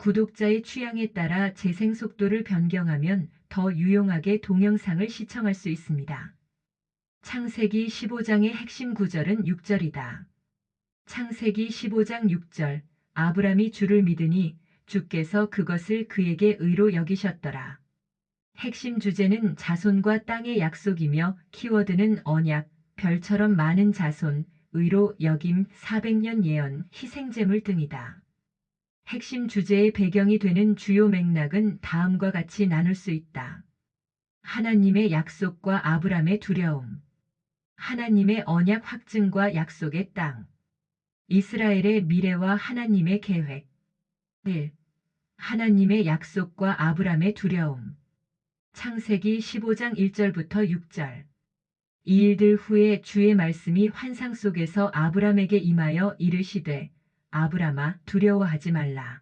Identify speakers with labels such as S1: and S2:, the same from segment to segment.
S1: 구독자의 취향에 따라 재생 속도를 변경하면 더 유용하게 동영상을 시청할 수 있습니다. 창세기 15장의 핵심 구절은 6절이다. 창세기 15장 6절. 아브람이 주를 믿으니 주께서 그것을 그에게 의로 여기셨더라. 핵심 주제는 자손과 땅의 약속이며 키워드는 언약, 별처럼 많은 자손, 의로 여김, 400년 예언, 희생제물 등이다. 핵심 주제의 배경이 되는 주요 맥락은 다음과 같이 나눌 수 있다. 하나님의 약속과 아브람의 두려움. 하나님의 언약 확증과 약속의 땅. 이스라엘의 미래와 하나님의 계획. 1. 하나님의 약속과 아브람의 두려움. 창세기 15장 1절부터 6절. 이 일들 후에 주의 말씀이 환상 속에서 아브람에게 임하여 이르시되 아브람아 두려워하지 말라.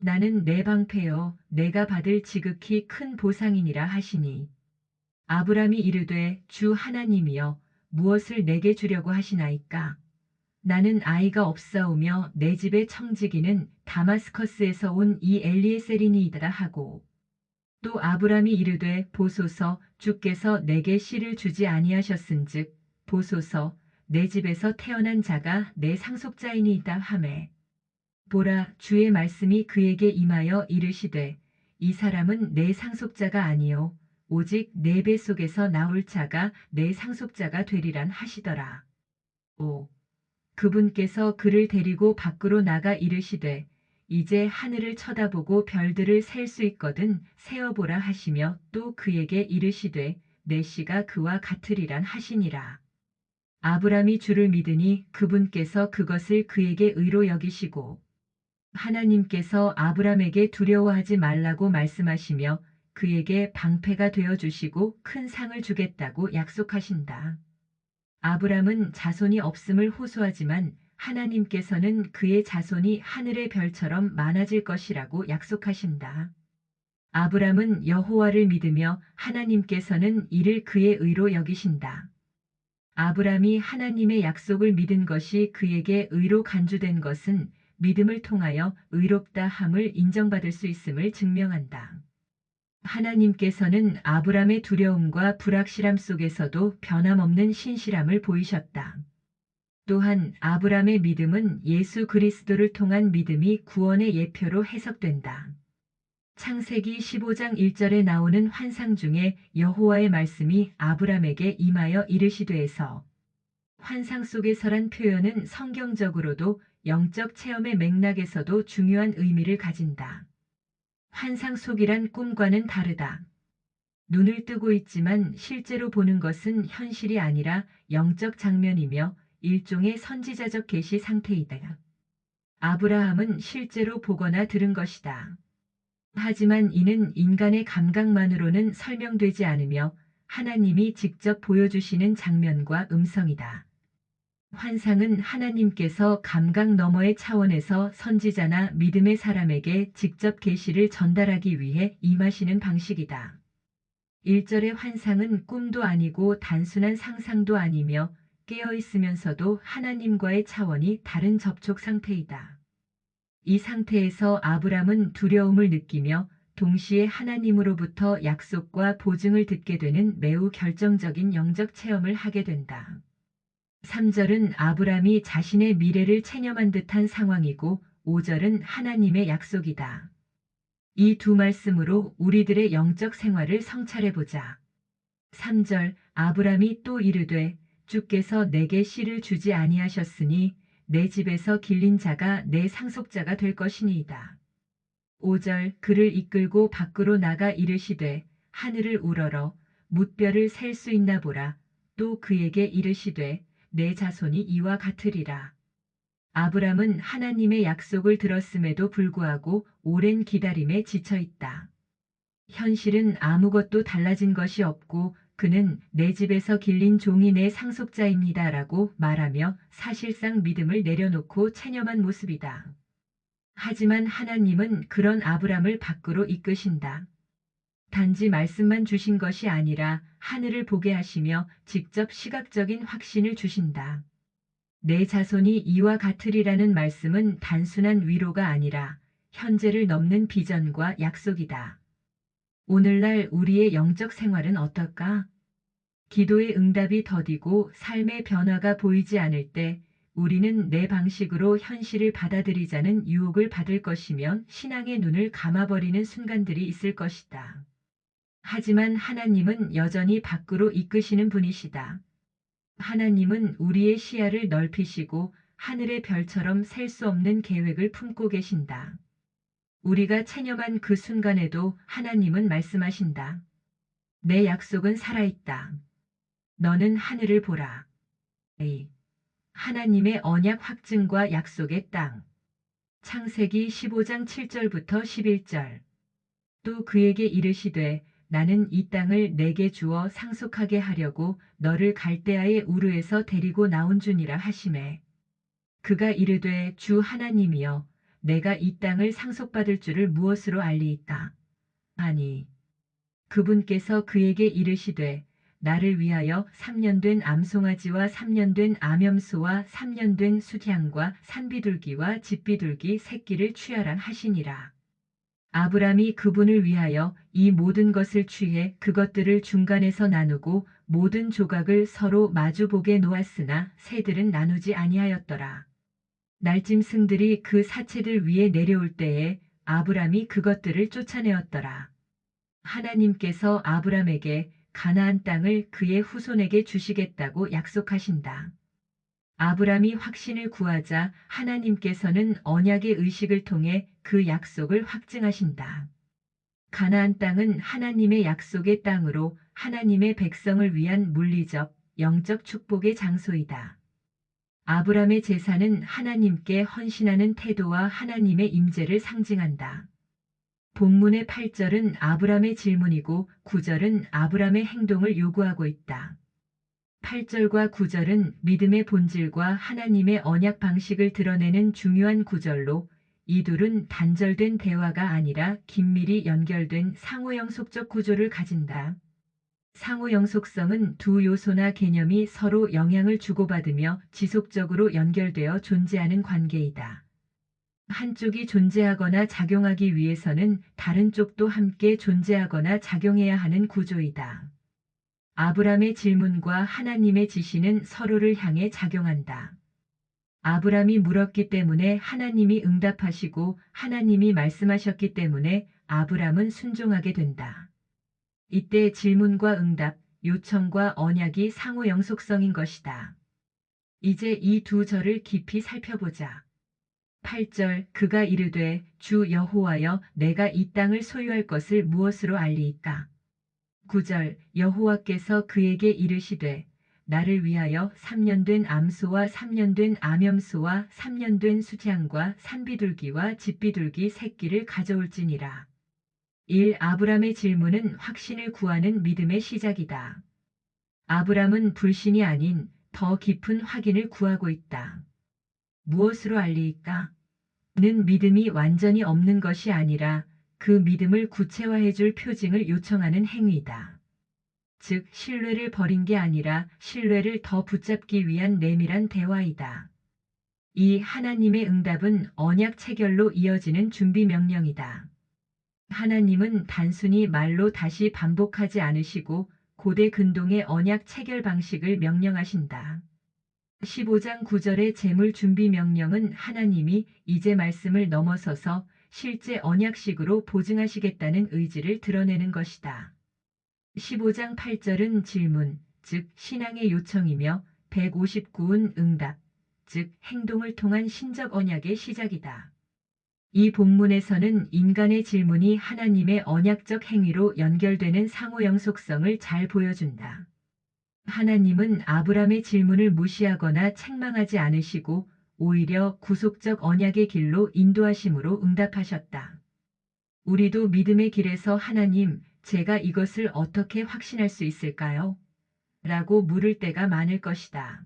S1: 나는 내 방패요 내가 받을 지극히 큰 보상이니라 하시니. 아브람이 이르되 주 하나님이여 무엇을 내게 주려고 하시나이까. 나는 아이가 없사오며 내 집의 청지기는 다마스커스에서 온 이 엘리에셀이니이다 하고. 또 아브람이 이르되 보소서 주께서 내게 씨를 주지 아니하셨은즉 보소서 내 집에서 태어난 자가 내 상속자이니이다 하매. 보라 주의 말씀이 그에게 임하여 이르시되 이 사람은 내 상속자가 아니요 오직 내 뱃속에서 나올 자가 내 상속자가 되리란 하시더라. 5. 그분께서 그를 데리고 밖으로 나가 이르시되 이제 하늘을 쳐다보고 별들을 셀 수 있거든 세어보라 하시며 또 그에게 이르시되 내 씨가 그와 같으리란 하시니라. 아브람이 주를 믿으니 그분께서 그것을 그에게 의로 여기시고. 하나님께서 아브람에게 두려워하지 말라고 말씀하시며 그에게 방패가 되어 주시고 큰 상을 주겠다고 약속하신다. 아브람은 자손이 없음을 호소하지만 하나님께서는 그의 자손이 하늘의 별처럼 많아질 것이라고 약속하신다. 아브람은 여호와를 믿으며 하나님께서는 이를 그의 의로 여기신다. 아브람이 하나님의 약속을 믿은 것이 그에게 의로 간주된 것은 믿음을 통하여 의롭다 함을 인정받을 수 있음을 증명한다. 하나님께서는 아브람의 두려움과 불확실함 속에서도 변함없는 신실함을 보이셨다. 또한 아브람의 믿음은 예수 그리스도를 통한 믿음이 구원의 예표로 해석된다. 창세기 15장 1절에 나오는 환상 중에 여호와의 말씀이 아브람에게 임하여 이르시되에서 환상 속에서란 표현은 성경적으로도 영적 체험의 맥락에서도 중요한 의미를 가진다. 환상 속이란 꿈과는 다르다. 눈을 뜨고 있지만 실제로 보는 것은 현실이 아니라 영적 장면이며 일종의 선지자적 계시 상태이다. 아브라함은 실제로 보거나 들은 것이다. 하지만 이는 인간의 감각만으로는 설명되지 않으며 하나님이 직접 보여주시는 장면과 음성이다. 환상은 하나님께서 감각 너머의 차원에서 선지자나 믿음의 사람에게 직접 계시를 전달하기 위해 임하시는 방식이다. 1절의 환상은 꿈도 아니고 단순한 상상도 아니며 깨어 있으면서도 하나님과의 차원이 다른 접촉 상태이다. 이 상태에서 아브람은 두려움을 느끼며 동시에 하나님으로부터 약속과 보증을 듣게 되는 매우 결정적인 영적 체험을 하게 된다. 3절은 아브람이 자신의 미래를 체념한 듯한 상황이고 5절은 하나님의 약속이다. 이 두 말씀으로 우리들의 영적 생활을 성찰해보자. 3절 아브람이 또 이르되 주께서 내게 씨를 주지 아니하셨으니 내 집에서 길린 자가 내 상속자가 될 것이니이다. 5절 그를 이끌고 밖으로 나가 이르시되 하늘을 우러러 뭇별을 셀 수 있나 보라. 또 그에게 이르시되 내 자손이 이와 같으리라. 아브람은 하나님의 약속을 들었음에도 불구하고 오랜 기다림에 지쳐 있다. 현실은 아무것도 달라진 것이 없고 그는 내 집에서 길린 종이 내 상속자입니다라고 말하며 사실상 믿음을 내려놓고 체념한 모습이다. 하지만 하나님은 그런 아브람을 밖으로 이끄신다. 단지 말씀만 주신 것이 아니라 하늘을 보게 하시며 직접 시각적인 확신을 주신다. 내 자손이 이와 같으리라는 말씀은 단순한 위로가 아니라 현재를 넘는 비전과 약속이다. 오늘날 우리의 영적 생활은 어떨까? 기도의 응답이 더디고 삶의 변화가 보이지 않을 때 우리는 내 방식으로 현실을 받아들이자는 유혹을 받을 것이며 신앙의 눈을 감아버리는 순간들이 있을 것이다. 하지만 하나님은 여전히 밖으로 이끄시는 분이시다. 하나님은 우리의 시야를 넓히시고 하늘의 별처럼 셀 수 없는 계획을 품고 계신다. 우리가 체념한 그 순간에도 하나님은 말씀하신다. 내 약속은 살아있다. 너는 하늘을 보라. 에이. 하나님의 언약 확증과 약속의 땅. 창세기 15장 7절부터 11절. 또 그에게 이르시되 나는 이 땅을 내게 주어 상속하게 하려고 너를 갈대아의 우르에서 데리고 나온 주니라 하시매. 그가 이르되 주 하나님이여 내가 이 땅을 상속받을 줄을 무엇으로 알리이까 하니 그분께서 그에게 이르시되 나를 위하여 3년 된 암송아지와 3년 된 암염소와 3년 된 숫향과 산비둘기와 집비둘기 새끼를 취하라 하시니라. 아브람이 그분을 위하여 이 모든 것을 취해 그것들을 중간에서 나누고 모든 조각을 서로 마주보게 놓았으나 새들은 나누지 아니하였더라. 날짐승들이 그 사체들 위에 내려올 때에 아브람이 그것들을 쫓아내었더라. 하나님께서 아브람에게 가나안 땅을 그의 후손에게 주시겠다고 약속하신다. 아브람이 확신을 구하자 하나님께서는 언약의 의식을 통해 그 약속을 확증하신다. 가나안 땅은 하나님의 약속의 땅으로 하나님의 백성을 위한 물리적, 영적 축복의 장소이다. 아브람의 제사는 하나님께 헌신하는 태도와 하나님의 임재를 상징한다. 본문의 8절은 아브람의 질문이고 9절은 아브람의 행동을 요구하고 있다. 8절과 9절은 믿음의 본질과 하나님의 언약 방식을 드러내는 중요한 구절로 이 둘은 단절된 대화가 아니라 긴밀히 연결된 상호영속적 구조를 가진다. 상호영속성은 두 요소나 개념이 서로 영향을 주고받으며 지속적으로 연결되어 존재하는 관계이다. 한쪽이 존재하거나 작용하기 위해서는 다른 쪽도 함께 존재하거나 작용해야 하는 구조이다. 아브람의 질문과 하나님의 지시는 서로를 향해 작용한다. 아브람이 물었기 때문에 하나님이 응답하시고 하나님이 말씀하셨기 때문에 아브람은 순종하게 된다. 이때 질문과 응답, 요청과 언약이 상호 영속성인 것이다. 이제 이 두 절을 깊이 살펴보자. 8절 그가 이르되 주 여호와여 내가 이 땅을 소유할 것을 무엇으로 알리이까? 9절 여호와께서 그에게 이르시되 나를 위하여 3년 된 암소와 3년 된 암염소와 3년 된 수향과 산비둘기와 집비둘기 새끼를 가져올지니라. 1. 아브람의 질문은 확신을 구하는 믿음의 시작이다. 아브람은 불신이 아닌 더 깊은 확인을 구하고 있다. 무엇으로 알리이까? 는 믿음이 완전히 없는 것이 아니라 그 믿음을 구체화해 줄 표징을 요청하는 행위이다. 즉, 신뢰를 버린 게 아니라 신뢰를 더 붙잡기 위한 내밀한 대화이다. 이 하나님의 응답은 언약 체결로 이어지는 준비 명령이다. 하나님은 단순히 말로 다시 반복하지 않으시고 고대 근동의 언약 체결 방식을 명령하신다. 15장 9절의 재물 준비 명령은 하나님이 이제 말씀을 넘어서서 실제 언약식으로 보증하시겠다는 의지를 드러내는 것이다. 15장 8절은 질문, 즉 신앙의 요청이며 159은 응답, 즉 행동을 통한 신적 언약의 시작이다. 이 본문에서는 인간의 질문이 하나님의 언약적 행위로 연결되는 상호영 속성을 잘 보여준다. 하나님은 아브람의 질문을 무시하거나 책망하지 않으시고 오히려 구속적 언약의 길로 인도하심으로 응답하셨다. 우리도 믿음의 길에서 하나님, 제가 이것을 어떻게 확신할 수 있을까요? 라고 물을 때가 많을 것이다.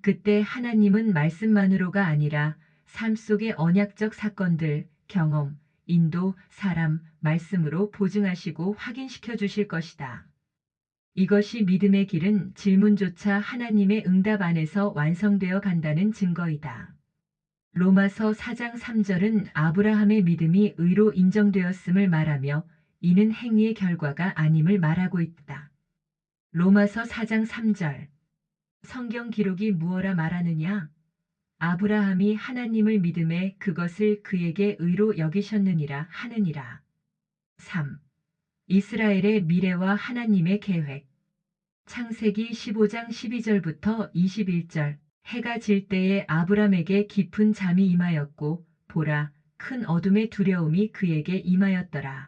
S1: 그때 하나님은 말씀만으로가 아니라 삶 속의 언약적 사건들, 경험, 인도, 사람, 말씀으로 보증하시고 확인시켜 주실 것이다. 이것이 믿음의 길은 질문조차 하나님의 응답 안에서 완성되어 간다는 증거이다. 로마서 4장 3절은 아브라함의 믿음이 의로 인정되었음을 말하며 이는 행위의 결과가 아님을 말하고 있다. 로마서 4장 3절. 성경 기록이 무엇라 말하느냐? 아브라함이 하나님을 믿음에 그것을 그에게 의로 여기셨느니라 하느니라. 3. 이스라엘의 미래와 하나님의 계획. 창세기 15장 12절부터 21절. 해가 질 때에 아브람에게 깊은 잠이 임하였고 보라 큰 어둠의 두려움이 그에게 임하였더라.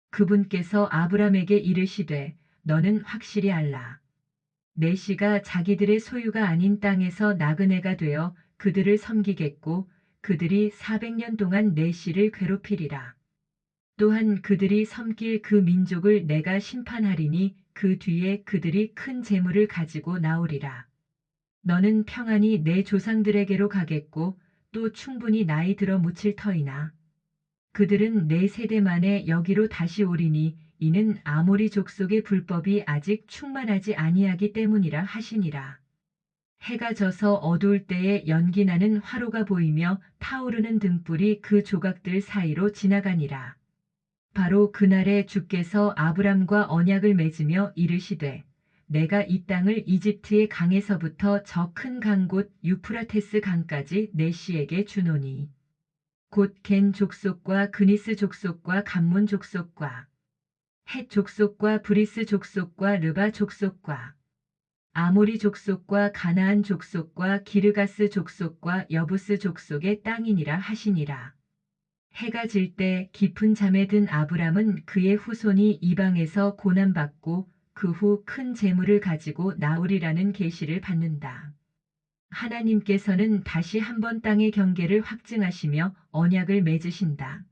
S1: 그분께서 아브람에게 이르시되 너는 확실히 알라. 내 씨가 자기들의 소유가 아닌 땅에서 나그네가 되어 그들을 섬기겠고 그들이 400년 동안 내 씨를 괴롭히리라. 또한 그들이 섬길 그 민족을 내가 심판하리니 그 뒤에 그들이 큰 재물을 가지고 나오리라. 너는 평안히 내 조상들에게로 가겠고 또 충분히 나이 들어 묻힐 터이나 그들은 내 세대 만에 여기로 다시 오리니 이는 아모리 족속의 불법이 아직 충만하지 아니하기 때문이라 하시니라. 해가 져서 어두울 때에 연기나는 화로가 보이며 타오르는 등불이 그 조각들 사이로 지나가니라. 바로 그날에 주께서 아브람과 언약을 맺으며 이르시되 내가 이 땅을 이집트의 강에서부터 저 큰 강 곧 유프라테스 강까지 내 씨에게 주노니 곧 겐 족속과 그니스 족속과 감몬 족속과 헷 족속과 브리스 족속과 르바 족속과 아모리 족속과 가나안 족속과 기르가스 족속과 여부스 족속의 땅이니라 하시니라. 해가 질 때 깊은 잠에 든 아브람은 그의 후손이 이방에서 고난받고 그 후 큰 재물을 가지고 나오리라는 계시를 받는다. 하나님께서는 다시 한번 땅의 경계를 확증하시며 언약을 맺으신다.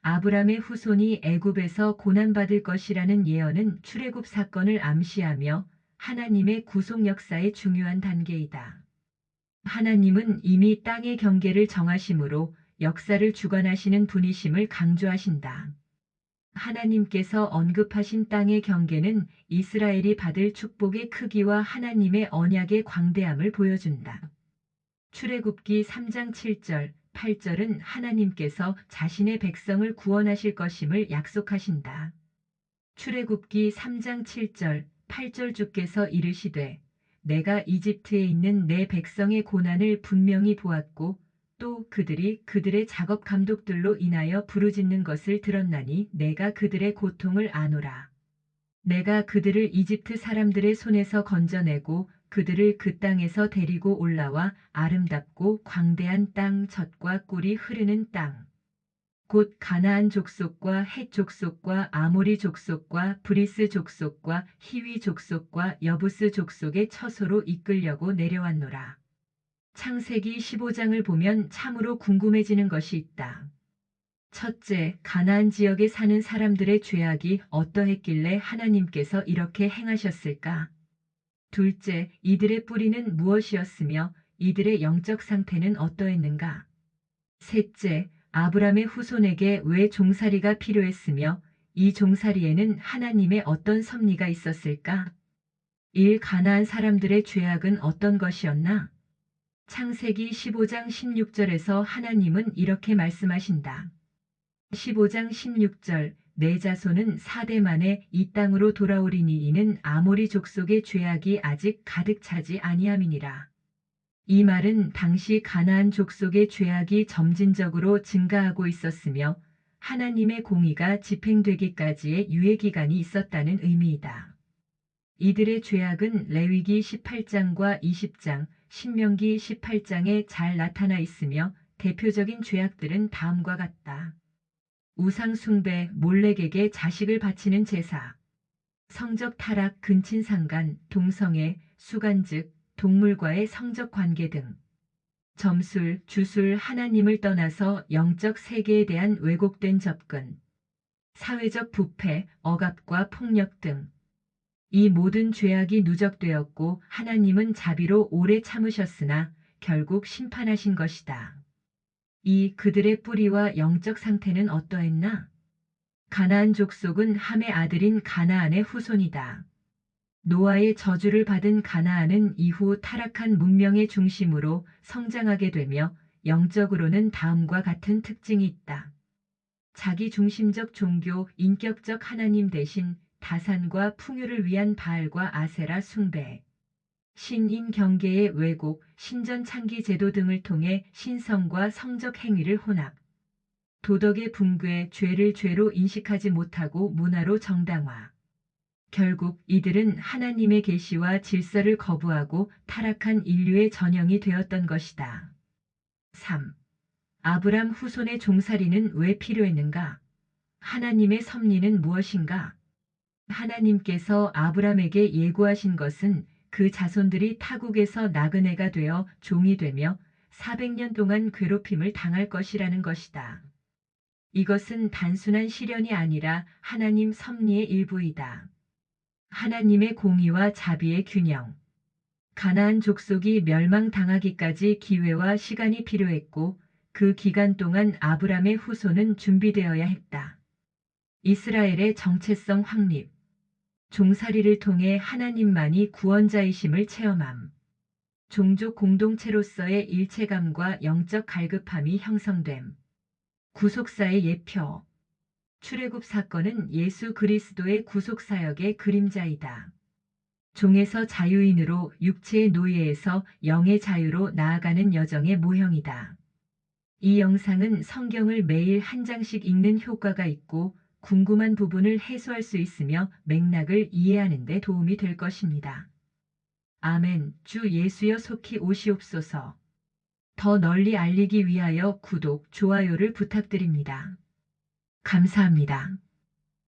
S1: 아브람의 후손이 애굽에서 고난받을 것이라는 예언은 출애굽 사건을 암시하며 하나님의 구속 역사의 중요한 단계이다. 하나님은 이미 땅의 경계를 정하심으로 역사를 주관하시는 분이심을 강조하신다. 하나님께서 언급하신 땅의 경계는 이스라엘이 받을 축복의 크기와 하나님의 언약의 광대함을 보여준다. 출애굽기 3장 7절, 8절은 하나님께서 자신의 백성을 구원하실 것임을 약속하신다. 출애굽기 3장 7절, 8절 주께서 이르시되 내가 이집트에 있는 내 백성의 고난을 분명히 보았고 또 그들이 그들의 작업 감독들로 인하여 부르짖는 것을 들었나니 내가 그들의 고통을 아노라. 내가 그들을 이집트 사람들의 손에서 건져내고 그들을 그 땅에서 데리고 올라와 아름답고 광대한 땅 젖과 꿀이 흐르는 땅 곧 가나안 족속과 헷 족속과 아모리 족속과 브리스 족속과 히위 족속과 여부스 족속의 처소로 이끌려고 내려왔노라. 창세기 15장을 보면 참으로 궁금해지는 것이 있다. 첫째, 가나안 지역에 사는 사람들의 죄악이 어떠했길래 하나님께서 이렇게 행하셨을까? 둘째, 이들의 뿌리는 무엇이었으며 이들의 영적 상태는 어떠했는가? 셋째, 아브람의 후손에게 왜 종살이가 필요했으며 이 종살이에는 하나님의 어떤 섭리가 있었을까? 1. 가나안 사람들의 죄악은 어떤 것이었나? 창세기 15장 16절에서 하나님은 이렇게 말씀하신다. 15장 16절 내 자손은 4대 만에 이 땅으로 돌아오리니 이는 아모리 족속의 죄악이 아직 가득 차지 아니함이니라. 이 말은 당시 가나안 족속의 죄악이 점진적으로 증가하고 있었으며 하나님의 공의가 집행되기까지의 유예기간이 있었다는 의미이다. 이들의 죄악은 레위기 18장과 20장, 신명기 18장에 잘 나타나 있으며 대표적인 죄악들은 다음과 같다. 우상숭배, 몰렉에게 자식을 바치는 제사, 성적 타락, 근친상간, 동성애, 수간즉, 동물과의 성적 관계 등 점술, 주술, 하나님을 떠나서 영적 세계에 대한 왜곡된 접근, 사회적 부패, 억압과 폭력 등 이 모든 죄악이 누적되었고 하나님은 자비로 오래 참으셨으나 결국 심판하신 것이다. 이 그들의 뿌리와 영적 상태는 어떠했나? 가나안 족속은 함의 아들인 가나안의 후손이다. 노아의 저주를 받은 가나안은 이후 타락한 문명의 중심으로 성장하게 되며 영적으로는 다음과 같은 특징이 있다. 자기 중심적 종교, 인격적 하나님 대신 다산과 풍요를 위한 바알과 아세라 숭배, 신인 경계의 왜곡, 신전 창기 제도 등을 통해 신성과 성적 행위를 혼합, 도덕의 붕괴, 죄를 죄로 인식하지 못하고 문화로 정당화. 결국 이들은 하나님의 계시와 질서를 거부하고 타락한 인류의 전형이 되었던 것이다. 3. 아브람 후손의 종살이는 왜 필요했는가? 하나님의 섭리는 무엇인가? 하나님께서 아브람에게 예고하신 것은 그 자손들이 타국에서 나그네가 되어 종이 되며 400년 동안 괴롭힘을 당할 것이라는 것이다. 이것은 단순한 시련이 아니라 하나님 섭리의 일부이다. 하나님의 공의와 자비의 균형. 가나안 족속이 멸망당하기까지 기회와 시간이 필요했고 그 기간 동안 아브람의 후손은 준비되어야 했다. 이스라엘의 정체성 확립. 종살이를 통해 하나님만이 구원자이심을 체험함. 종족 공동체로서의 일체감과 영적 갈급함이 형성됨. 구속사의 예표. 출애굽 사건은 예수 그리스도의 구속사역의 그림자이다. 종에서 자유인으로 육체의 노예에서 영의 자유로 나아가는 여정의 모형이다. 이 영상은 성경을 매일 한 장씩 읽는 효과가 있고 궁금한 부분을 해소할 수 있으며 맥락을 이해하는 데 도움이 될 것입니다. 아멘. 주 예수여 속히 오시옵소서. 더 널리 알리기 위하여 구독, 좋아요를 부탁드립니다. 감사합니다.